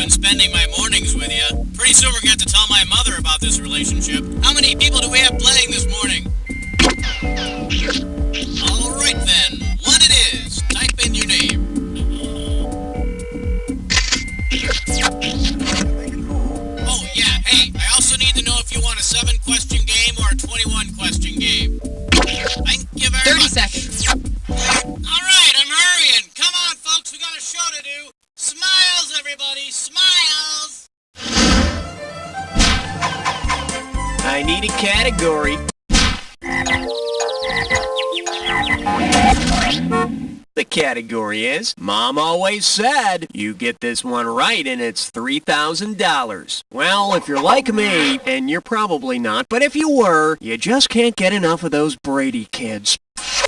enjoying spending my mornings with you. Pretty soon we're going to have to tell my mother about this relationship. How many people do we have playing this morning? All right then, one it is. Type in your name. Oh yeah, hey, I also need to know if you want a 7-question game or a 21-question game. Thank you very 30 much. seconds. All right, I'm hurrying. Come on, folks, we got a show to do. Smiles, everybody, smiles. I need a category. The category is, Mom always said. You get this one right and it's $3,000. Well, if you're like me, and you're probably not, but if you were, you just can't get enough of those Brady kids.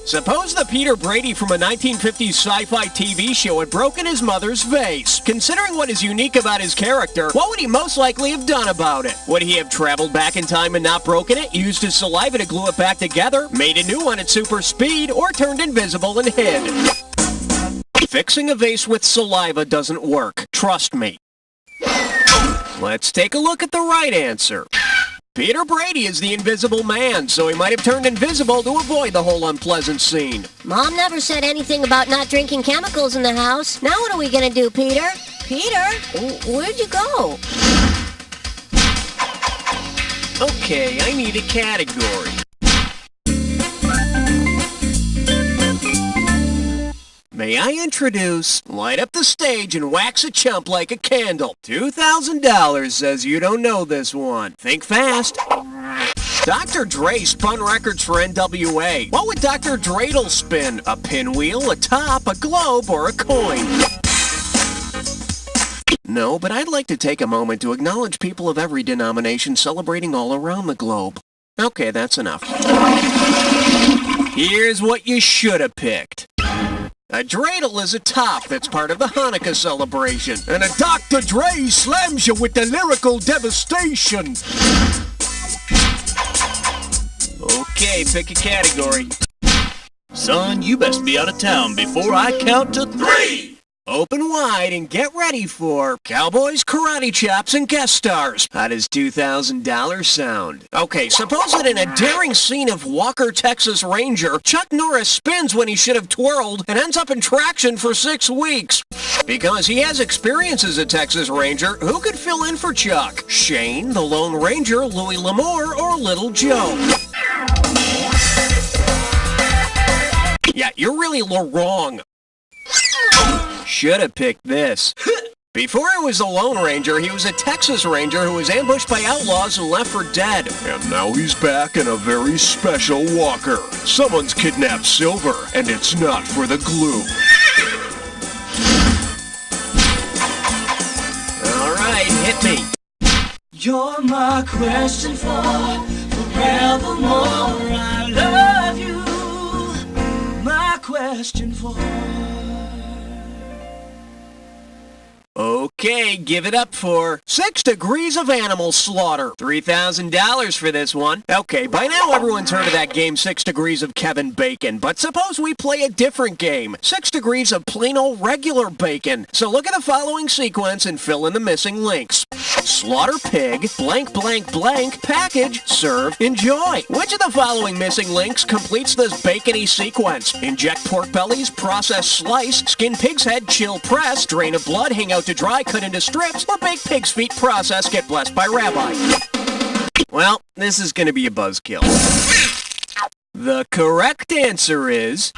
Suppose that Peter Brady from a 1950s sci-fi TV show had broken his mother's vase. Considering what is unique about his character, what would he most likely have done about it? Would he have traveled back in time and not broken it, used his saliva to glue it back together, made a new one at super speed, or turned invisible and hid? Fixing a vase with saliva doesn't work. Trust me. Let's take a look at the right answer. Peter Brady is the invisible man, so he might have turned invisible to avoid the whole unpleasant scene. Mom never said anything about not drinking chemicals in the house. Now what are we gonna do, Peter? Peter? Where'd you go? Okay, I need a category. May I introduce, light up the stage and wax a chump like a candle. $2,000 says you don't know this one. Think fast. Dr. Dre spun records for NWA. What would Dr. Dreidel spin? A pinwheel, a top, a globe, or a coin? No, but I'd like to take a moment to acknowledge people of every denomination celebrating all around the globe. Okay, that's enough. Here's what you should have picked. A dreidel is a top that's part of the Hanukkah celebration. And a Dr. Dre slams you with the lyrical devastation. Okay, pick a category. Son, you best be out of town before I count to 3. Open wide and get ready for Cowboys, Karate Chops, and Guest Stars. How does $2,000 sound? Okay, suppose that in a daring scene of Walker, Texas Ranger, Chuck Norris spins when he should have twirled and ends up in traction for 6 weeks. Because he has experience as a Texas Ranger, who could fill in for Chuck? Shane, the Lone Ranger, Louis L'Amour, or Little Joe? Yeah, you're really wrong. Should have picked this. Before he was a Lone Ranger, he was a Texas Ranger who was ambushed by outlaws and left for dead. And now he's back in a very special walker. Someone's kidnapped Silver, and it's not for the glue. All right, hit me. You're my question for forevermore. I love you. My question for... Okay, give it up for 6 Degrees of Animal Slaughter. $3,000 for this one. Okay, by now everyone's heard of that game 6 Degrees of Kevin Bacon, but suppose we play a different game, 6 Degrees of plain old regular bacon. So look at the following sequence and fill in the missing links. Slaughter pig, blank blank blank, package, serve, enjoy. Which of the following missing links completes this bacony sequence? Inject pork bellies, process slice, skin pig's head, chill press, drain of blood, hang out to dry, cut into strips, or bake pig's feet, process, get blessed by rabbi. Well, this is gonna be a buzzkill. The correct answer is...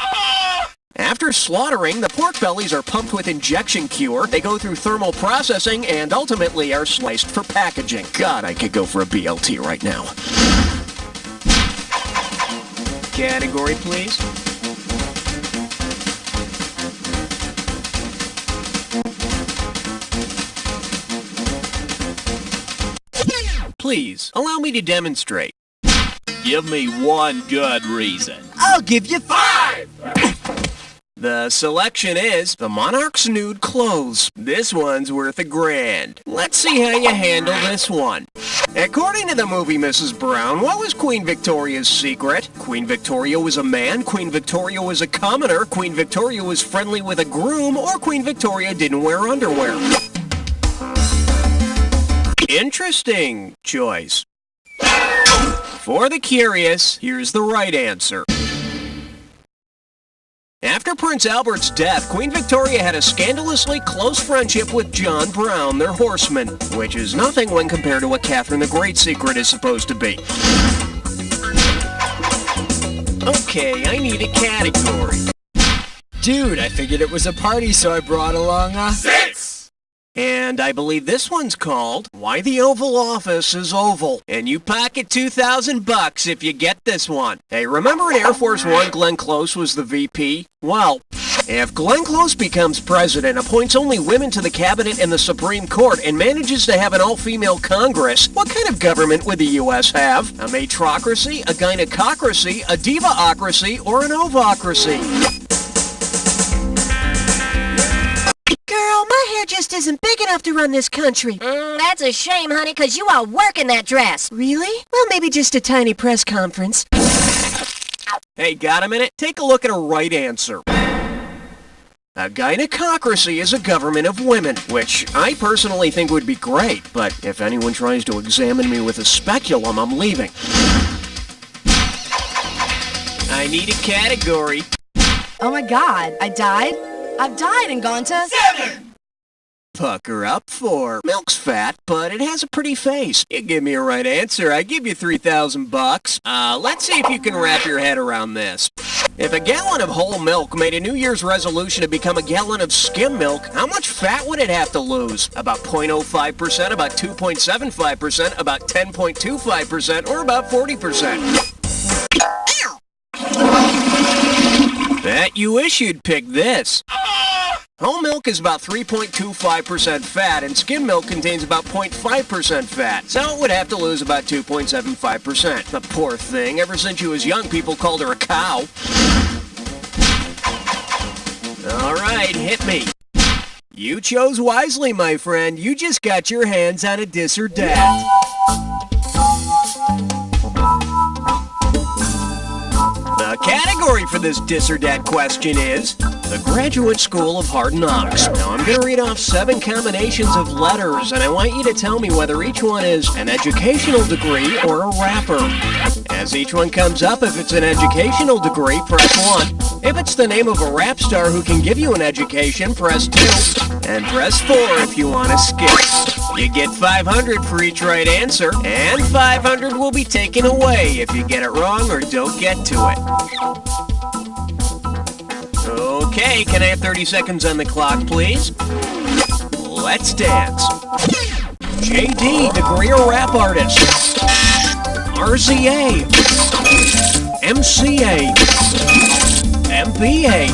After slaughtering, the pork bellies are pumped with injection cure, they go through thermal processing, and ultimately are sliced for packaging. God, I could go for a BLT right now. Category, please. Please, allow me to demonstrate. Give me one good reason. I'll give you 5! The selection is the Monarch's nude clothes. This one's worth $1,000. Let's see how you handle this one. According to the movie Mrs. Brown, what was Queen Victoria's secret? Queen Victoria was a man, Queen Victoria was a commoner, Queen Victoria was friendly with a groom, or Queen Victoria didn't wear underwear. Interesting choice. For the curious, here's the right answer. After Prince Albert's death, Queen Victoria had a scandalously close friendship with John Brown, their horseman, which is nothing when compared to what Catherine the Great's secret is supposed to be. Okay, I need a category. Dude, I figured it was a party, so I brought along a... And I believe this one's called Why the Oval Office is Oval. And you pocket $2,000 if you get this one. Hey, remember in Air Force One, Glenn Close was the VP? Well, if Glenn Close becomes president, appoints only women to the cabinet and the Supreme Court, and manages to have an all-female Congress, what kind of government would the U.S. have? A matrocracy, a gynecocracy, a divaocracy, or an ovocracy? Girl, my hair just isn't big enough to run this country. That's a shame, honey, because you are working that dress. Really? Well, maybe just a tiny press conference. Hey, got a minute? Take a look at a right answer. A gynecocracy is a government of women, which I personally think would be great, but if anyone tries to examine me with a speculum, I'm leaving. I need a category. Oh my God, I died? I've died and gone to... 7! Pucker up for. Milk's fat, but it has a pretty face. You give me a right answer, I give you $3,000. Let's see if you can wrap your head around this. If a gallon of whole milk made a New Year's resolution to become a gallon of skim milk, how much fat would it have to lose? About 0.05%, about 2.75%, about 10.25%, or about 40%? Bet you wish you'd pick this. Whole milk is about 3.25% fat, and skim milk contains about 0.5% fat, so it would have to lose about 2.75%. The poor thing, ever since she was young, people called her a cow. All right, hit me. You chose wisely, my friend. You just got your hands on a dis or dat. The category for this dis or dat question is the Graduate School of Hard Knocks. Now I'm going to read off 7 combinations of letters, and I want you to tell me whether each one is an educational degree or a rapper. As each one comes up, if it's an educational degree, press 1. If it's the name of a rap star who can give you an education, press 2. And press 4 if you want to skip. You get $500 for each right answer, and $500 will be taken away if you get it wrong or don't get to it. Okay, can I have 30 seconds on the clock, please? Let's dance. JD, degree or rap artist. RZA. MCA. MBA.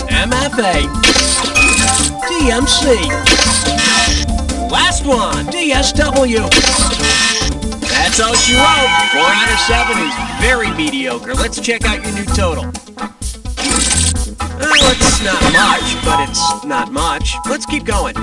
MFA. DMC. Last one, DSW. That's all she wrote. 4 out of 7 is very mediocre. Let's check out your new total. Well, it's not much, but it's not much. Let's keep going.